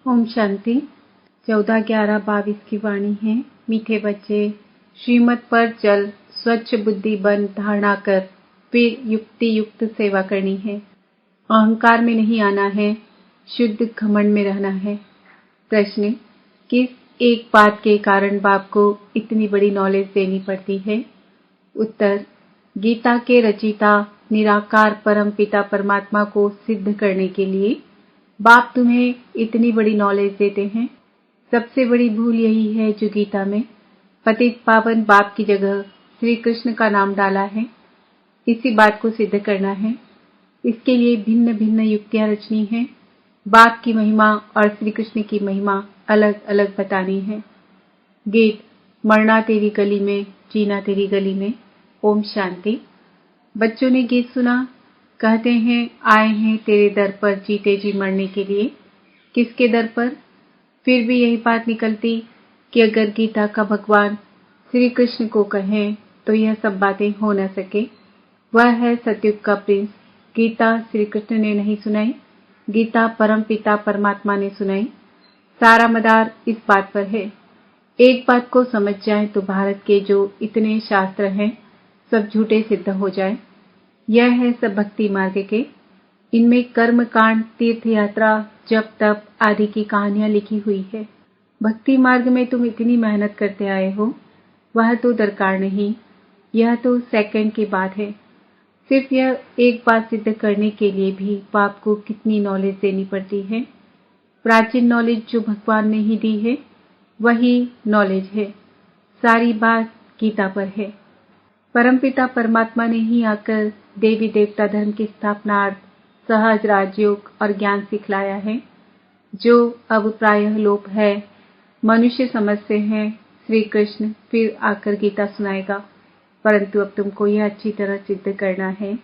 ओम शांति। 14/11/22 की वाणी है। मीठे बच्चे, श्रीमत पर चल, स्वच्छ बुद्धि बन धारणा कर, फिर युक्ति युक्त सेवा करनी है। अहंकार में नहीं आना है, शुद्ध घमंड में रहना है। प्रश्न: किस एक बात के कारण बाप को इतनी बड़ी नॉलेज देनी पड़ती है? उत्तर: गीता के रचयिता निराकार परम पिता परमात्मा को सिद्ध करने के लिए बाप तुम्हें इतनी बड़ी नॉलेज देते हैं। सबसे बड़ी भूल यही है जो गीता में पतित पावन बाप की जगह श्री कृष्ण का नाम डाला है। इसी बात को सिद्ध करना है। इसके लिए भिन्न भिन्न युक्तियां रचनी है। बाप की महिमा और श्री कृष्ण की महिमा अलग अलग बतानी है। गीत: मरना तेरी गली में, जीना तेरी गली में। ओम शांति। बच्चों ने गीत सुना। कहते हैं आए हैं तेरे दर पर जीते जी मरने के लिए। किसके दर पर? फिर भी यही बात निकलती कि अगर गीता का भगवान श्री कृष्ण को कहें तो यह सब बातें हो न सके। वह है सतयुग का प्रिंस। गीता श्री कृष्ण ने नहीं सुनाई, गीता परम पिता परमात्मा ने सुनाई। सारा मदार इस बात पर है। एक बात को समझ जाए तो भारत के जो इतने शास्त्र हैं सब झूठे सिद्ध हो जाए। यह है सब भक्ति मार्ग के। इनमें कर्म कांड, तीर्थ यात्रा, जप तप आदि की कहानियां लिखी हुई है। भक्ति मार्ग में तुम इतनी मेहनत करते आए हो, वह तो दरकार नहीं। यह तो सेकंड की बात है। सिर्फ यह एक बात सिद्ध करने के लिए भी बाप को कितनी नॉलेज देनी पड़ती है। प्राचीन नॉलेज जो भगवान ने ही दी है वही नॉलेज है। सारी बात गीता पर है। परमपिता परमात्मा ने ही आकर देवी देवता धर्म की स्थापनार्थ सहज राजयोग और ज्ञान सिखलाया है, जो अब प्रायः लोप है। मनुष्य समझते हैं श्री कृष्ण फिर आकर गीता सुनाएगा, परंतु अब तुमको यह अच्छी तरह सिद्ध करना है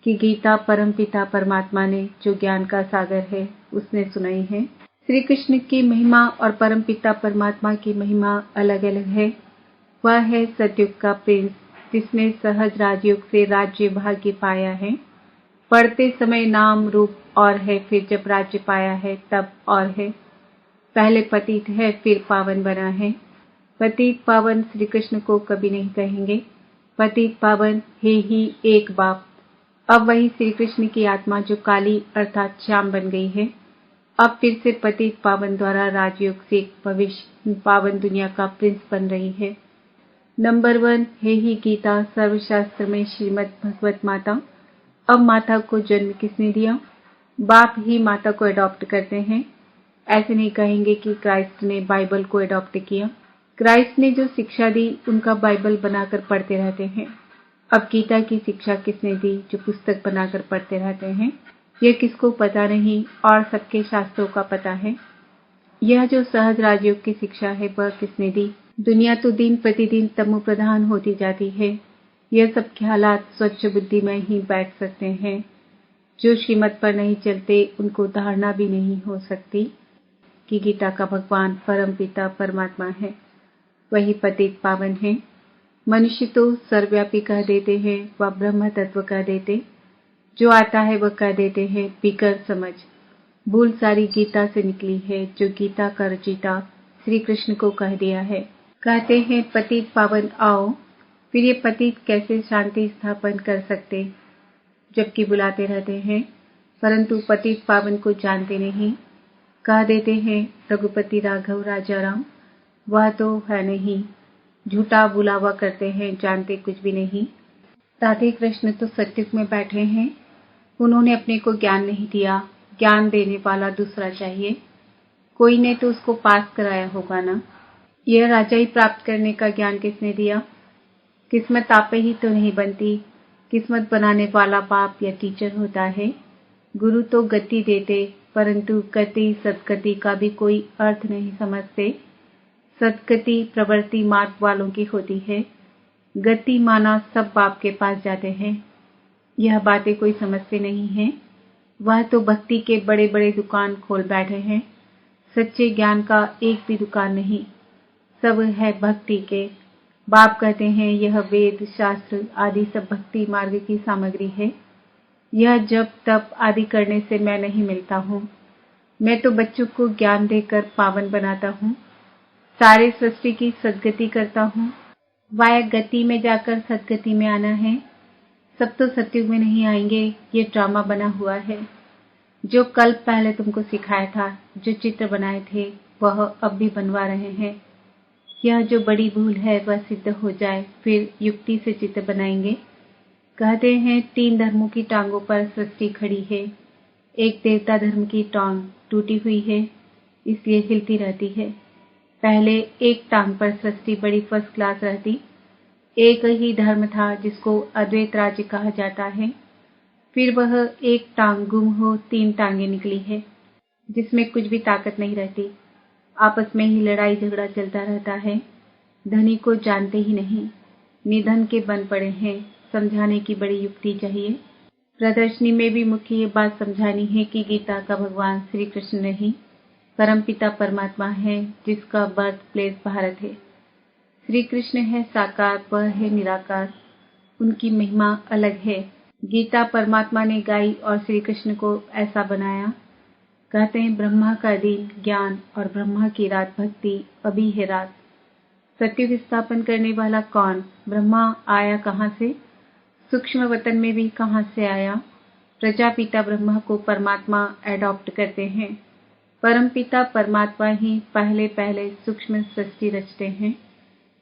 कि गीता परमपिता परमात्मा ने जो ज्ञान का सागर है उसने सुनाई है। श्री कृष्ण की महिमा और परमपिता परमात्मा की महिमा अलग अलग है। वह है सतयुग का प्रिंस जिसने सहज राजयोग से राज्य भाग्य पाया है। पढ़ते समय नाम रूप और है, फिर जब राज्य पाया है तब और है। पहले पतित है फिर पावन बना है। पतित पावन श्री कृष्ण को कभी नहीं कहेंगे। पतित पावन है ही एक बाप। अब वही श्री कृष्ण की आत्मा जो काली अर्थात श्याम बन गई है, अब फिर से पतित पावन द्वारा राजयोग से भविष्य पावन दुनिया का प्रिंस बन रही है। नंबर 1 है ही गीता सर्वशास्त्र में श्रीमद् भगवत माता। अब माता को जन्म किसने दिया? बाप ही माता को अडॉप्ट करते हैं। ऐसे नहीं कहेंगे कि क्राइस्ट ने बाइबल को अडॉप्ट किया। क्राइस्ट ने जो शिक्षा दी उनका बाइबल बनाकर पढ़ते रहते हैं। अब गीता की शिक्षा किसने दी जो पुस्तक बनाकर पढ़ते रहते हैं? यह किसको पता नहीं और सबके शास्त्रों का पता है। यह जो सहज राजयोग की शिक्षा है वह किसने दी? दुनिया तो दिन प्रतिदिन तमो प्रधान होती जाती है। यह सब ख्यालात स्वच्छ बुद्धि में ही बैठ सकते हैं। जो श्रीमत पर नहीं चलते उनको धारणा भी नहीं हो सकती कि गीता का भगवान परम पिता परमात्मा है, वही पतित पावन है। मनुष्य तो सर्वव्यापी कह देते हैं, वह ब्रह्म तत्व कह देते। जो आता है वह कह देते हैं बिगर समझ। भूल सारी गीता से निकली है जो गीता का रचयिता श्री कृष्ण को कह दिया है। कहते हैं पतित पावन आओ, फिर ये पतित कैसे शांति स्थापन कर सकते, जबकि बुलाते रहते हैं, परंतु पतित पावन को जानते नहीं। कह देते हैं रघुपति राघव राजा राम, वह तो है नहीं। झूठा बुलावा करते हैं, जानते कुछ भी नहीं। राधे कृष्ण तो सत्युग में बैठे हैं, उन्होंने अपने को ज्ञान नहीं दिया। ज्ञान देने वाला दूसरा चाहिए। कोई ने तो उसको पास कराया होगा ना। यह राजा ही प्राप्त करने का ज्ञान किसने दिया? किस्मत आपे ही तो नहीं बनती। किस्मत बनाने वाला बाप या टीचर होता है। गुरु तो गति देते, परंतु गति सदगति का भी कोई अर्थ नहीं समझते। सदगति प्रवृत्ति मार्ग वालों की होती है। गति माना सब बाप के पास जाते हैं। यह बातें कोई समझते नहीं है। वह तो भक्ति के बड़े बड़े दुकान खोल बैठे हैं। सच्चे ज्ञान का एक भी दुकान नहीं, सब है भक्ति के। बाप कहते हैं यह वेद शास्त्र आदि सब भक्ति मार्ग की सामग्री है। यह जप तप आदि करने से मैं नहीं मिलता हूँ। मैं तो बच्चों को ज्ञान देकर पावन बनाता हूँ, सारे सृष्टि की सद्गति करता हूँ। वाया गति में जाकर सद्गति में आना है। सब तो सतयुग में नहीं आएंगे, ये ड्रामा बना हुआ है। जो कल पहले तुमको सिखाया था, जो चित्र बनाए थे, वह अब भी बनवा रहे हैं। यह जो बड़ी भूल है वह सिद्ध हो जाए, फिर युक्ति से चित्र बनाएंगे। कहते हैं 3 धर्मों की टांगों पर सृष्टि खड़ी है। एक देवता धर्म की टांग टूटी हुई है, इसलिए हिलती रहती है। पहले एक टांग पर सृष्टि बड़ी फर्स्ट क्लास रहती। एक ही धर्म था जिसको अद्वैत राज्य कहा जाता है। फिर वह एक टांग गुम हो 3 टांगें निकली है, जिसमें कुछ भी ताकत नहीं रहती। आपस में ही लड़ाई झगड़ा चलता रहता है। धनी को जानते ही नहीं, निधन के बन पड़े हैं। समझाने की बड़ी युक्ति चाहिए। प्रदर्शनी में भी मुख्य ये बात समझानी है कि गीता का भगवान श्री कृष्ण नहीं, परमपिता परमात्मा है, जिसका बर्थ प्लेस भारत है। श्री कृष्ण है साकार, वह है निराकार, उनकी महिमा अलग है। गीता परमात्मा ने गाई और श्री कृष्ण को ऐसा बनाया। कहते हैं ब्रह्मा का दिन ज्ञान और ब्रह्मा की रात भक्ति, अभी है रात। सत्युग स्थापन करने वाला कौन? ब्रह्मा आया कहाँ से? सूक्ष्म वतन में भी कहाँ से आया? प्रजापिता ब्रह्मा को परमात्मा एडॉप्ट करते हैं। परमपिता परमात्मा ही पहले पहले सूक्ष्म सृष्टि रचते हैं।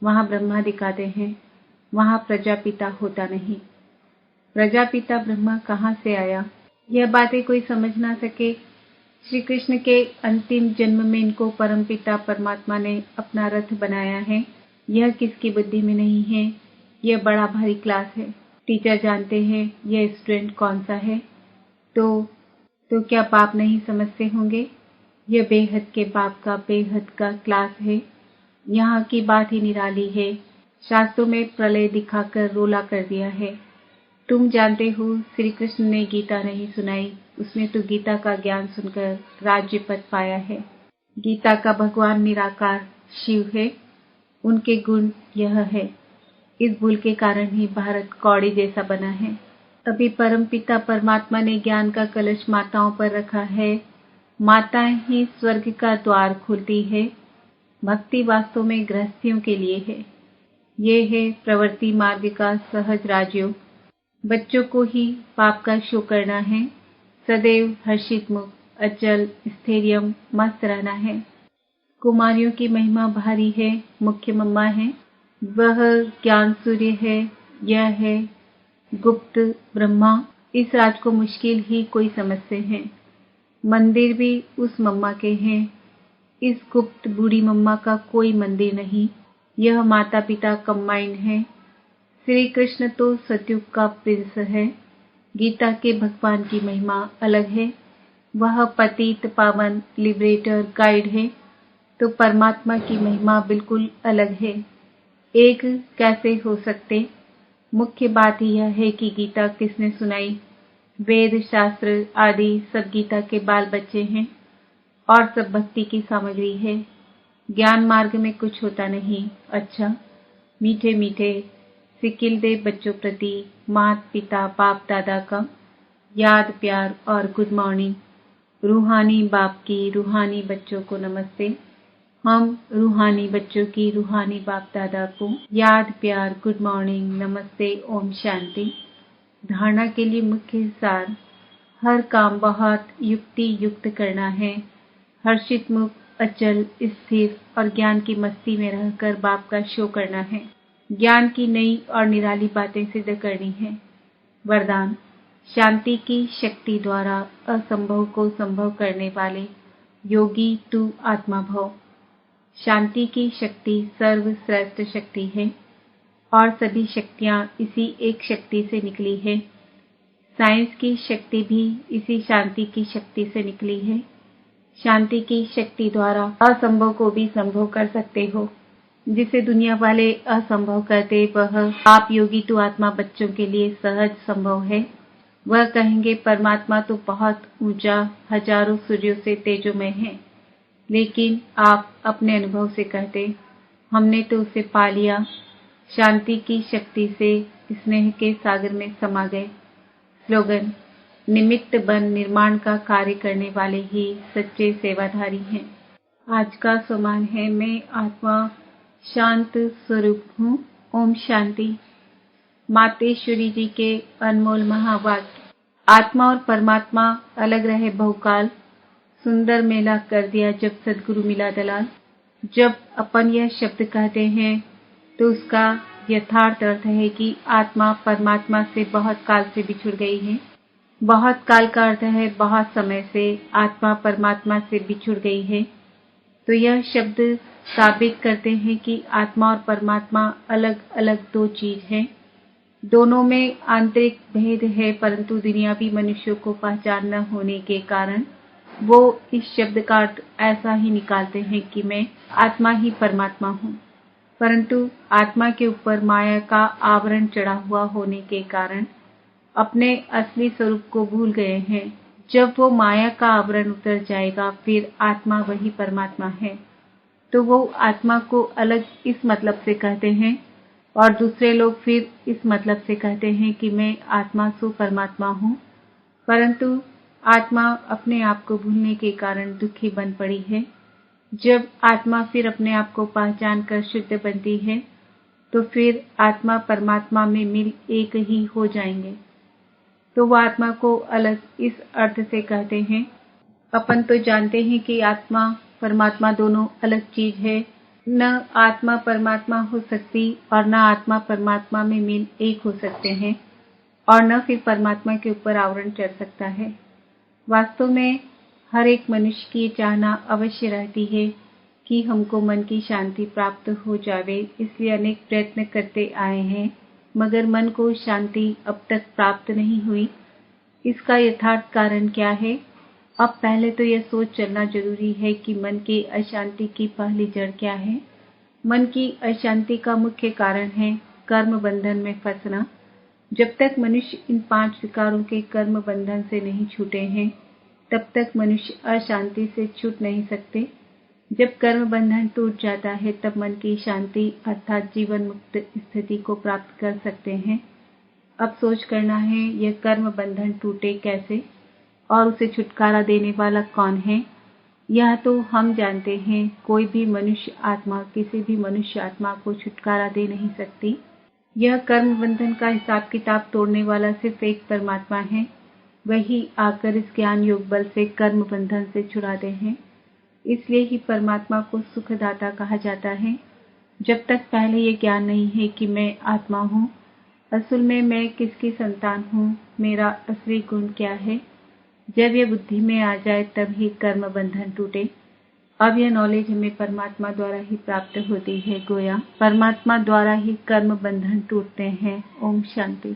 वहाँ ब्रह्मा दिखाते हैं, वहाँ प्रजापिता होता नहीं। प्रजापिता ब्रह्मा कहाँ से आया? यह बातें कोई समझ ना सके। श्री कृष्ण के अंतिम जन्म में इनको परमपिता परमात्मा ने अपना रथ बनाया है। यह किसकी बुद्धि में नहीं है। यह बड़ा भारी क्लास है। टीचर जानते हैं यह स्टूडेंट कौन सा है। तो क्या बाप नहीं समझते होंगे? यह बेहद के बाप का बेहद का क्लास है। यहाँ की बात ही निराली है। शास्त्रों में प्रलय दिखाकर रोला कर दिया है। तुम जानते हो श्री कृष्ण ने गीता नहीं सुनाई, उसने तो गीता का ज्ञान सुनकर राज्य पद पाया है। गीता का भगवान निराकार शिव है, उनके गुण यह है। इस भूल के कारण ही भारत कौड़ी जैसा बना है। अभी परमपिता परमात्मा ने ज्ञान का कलश माताओं पर रखा है। माताएं ही स्वर्ग का द्वार खोलती है। भक्ति वास्तव में गृहस्थियों के लिए है। ये है प्रवृत्ति मार्ग का सहज राजयोग। बच्चों को ही पाप का शो करना है। सदैव हर्षित मुख, अचल, स्थैर्यम, मस्त रहना है। कुमारियों की महिमा भारी है। मुख्य मम्मा है, वह ज्ञान सूर्य है। यह है गुप्त ब्रह्मा। इस राज को मुश्किल ही कोई समझते हैं। मंदिर भी उस मम्मा के हैं। इस गुप्त बूढ़ी मम्मा का कोई मंदिर नहीं। यह माता पिता कंबाइंड है। श्री कृष्ण तो सतयुग का प्रिंस है। गीता के भगवान की महिमा अलग है। वह पतित पावन लिबरेटर गाइड है। तो परमात्मा की महिमा बिल्कुल अलग है। एक कैसे हो सकते? मुख्य बात यह है कि गीता किसने सुनाई? वेद शास्त्र आदि सब गीता के बाल बच्चे हैं और सब भक्ति की सामग्री है। ज्ञान मार्ग में कुछ होता नहीं। अच्छा, मीठे मीठे सिकिल दे बच्चों प्रति माता पिता बाप दादा का याद प्यार और गुड मॉर्निंग। रूहानी बाप की रूहानी बच्चों को नमस्ते। हम रूहानी बच्चों की रूहानी बाप दादा को याद प्यार गुड मॉर्निंग नमस्ते ओम शांति। धारणा के लिए मुख्य सार, हर काम बहुत युक्ति युक्त करना है। हर्षित मुख, अचल, स्थिर और ज्ञान की मस्ती में रहकर बाप का शो करना है। ज्ञान की नई और निराली बातें सिद्ध करनी है। वरदान, शांति की शक्ति द्वारा असंभव को संभव करने वाले योगी तू आत्मा भव। शांति की शक्ति सर्वश्रेष्ठ शक्ति है और सभी शक्तियां इसी एक शक्ति से निकली है। साइंस की शक्ति भी इसी शांति की शक्ति से निकली है। शांति की शक्ति द्वारा असंभव को भी संभव कर सकते हो। जिसे दुनिया वाले असंभव कहते, वह आप योगी तो आत्मा बच्चों के लिए सहज संभव है। वह कहेंगे परमात्मा तो बहुत ऊंचा हजारों सूर्यों से तेजोमय है, लेकिन आप अपने अनुभव से कहते हमने तो उसे पा लिया। शांति की शक्ति से स्नेह के सागर में समा गए। स्लोगन, निमित्त बन निर्माण का कार्य करने वाले ही सच्चे सेवाधारी हैं। आज का सम्मान है, मैं आत्मा शांत स्वरूप हूँ। ओम शांति। मातेश्वरी जी के अनमोल महावाक्य। आत्मा और परमात्मा अलग रहे बहुकाल, सुंदर मेला कर दिया जब सदगुरु मिला दलाल। जब अपन यह शब्द कहते हैं तो उसका यथार्थ अर्थ है कि आत्मा परमात्मा से बहुत काल से बिछुड़ गई है। बहुत काल का अर्थ है बहुत समय से आत्मा परमात्मा से बिछुड़ गई है। तो यह शब्द साबित करते हैं कि आत्मा और परमात्मा अलग अलग दो चीज हैं। दोनों में आंतरिक भेद है, परंतु दुनियावी मनुष्यों को पहचान न होने के कारण वो इस शब्द का अर्थ ऐसा ही निकालते हैं कि मैं आत्मा ही परमात्मा हूँ। परंतु आत्मा के ऊपर माया का आवरण चढ़ा हुआ होने के कारण अपने असली स्वरूप को भूल गए हैं। जब वो माया का आवरण उतर जाएगा फिर आत्मा वही परमात्मा है। तो वो आत्मा को अलग इस मतलब से कहते हैं और दूसरे लोग फिर इस मतलब से कहते हैं कि मैं आत्मा सो परमात्मा हूँ। परंतु आत्मा अपने आप को भूलने के कारण दुखी बन पड़ी है। जब आत्मा फिर अपने आप को पहचान कर शुद्ध बनती है तो फिर आत्मा परमात्मा में मिल एक ही हो जाएंगे। तो वह आत्मा को अलग इस अर्थ से कहते हैं। अपन तो जानते हैं कि आत्मा परमात्मा दोनों अलग चीज है। न आत्मा परमात्मा हो सकती और न आत्मा परमात्मा में मिल एक हो सकते हैं और न फिर परमात्मा के ऊपर आवरण चढ़ सकता है। वास्तव में हर एक मनुष्य की चाहना अवश्य रहती है कि हमको मन की शांति प्राप्त हो जावे, इसलिए अनेक प्रयत्न करते आए हैं, मगर मन को शांति अब तक प्राप्त नहीं हुई। इसका यथार्थ कारण क्या है? अब पहले तो यह सोच चलना जरूरी है कि मन की अशांति की पहली जड़ क्या है। मन की अशांति का मुख्य कारण है कर्म बंधन में फंसना। जब तक मनुष्य इन 5 विकारों के कर्म बंधन से नहीं छूटे हैं, तब तक मनुष्य अशांति से छूट नहीं सकते। जब कर्म बंधन टूट जाता है तब मन की शांति अर्थात जीवन मुक्त स्थिति को प्राप्त कर सकते हैं। अब सोच करना है यह कर्म बंधन टूटे कैसे और उसे छुटकारा देने वाला कौन है। यह तो हम जानते हैं, कोई भी मनुष्य आत्मा किसी भी मनुष्य आत्मा को छुटकारा दे नहीं सकती। यह कर्म बंधन का हिसाब किताब तोड़ने वाला सिर्फ एक परमात्मा है। वही आकर इस ज्ञान योग बल से कर्म बंधन से छुड़ाते हैं। इसलिए ही परमात्मा को सुखदाता कहा जाता है। जब तक पहले ये ज्ञान नहीं है कि मैं आत्मा हूँ, असल में मैं किसकी संतान हूँ, मेरा असली गुण क्या है, जब यह बुद्धि में आ जाए तब ही कर्म बंधन टूटे। अब यह नॉलेज हमें परमात्मा द्वारा ही प्राप्त होती है। गोया परमात्मा द्वारा ही कर्म बंधन टूटते हैं। ओम शांति।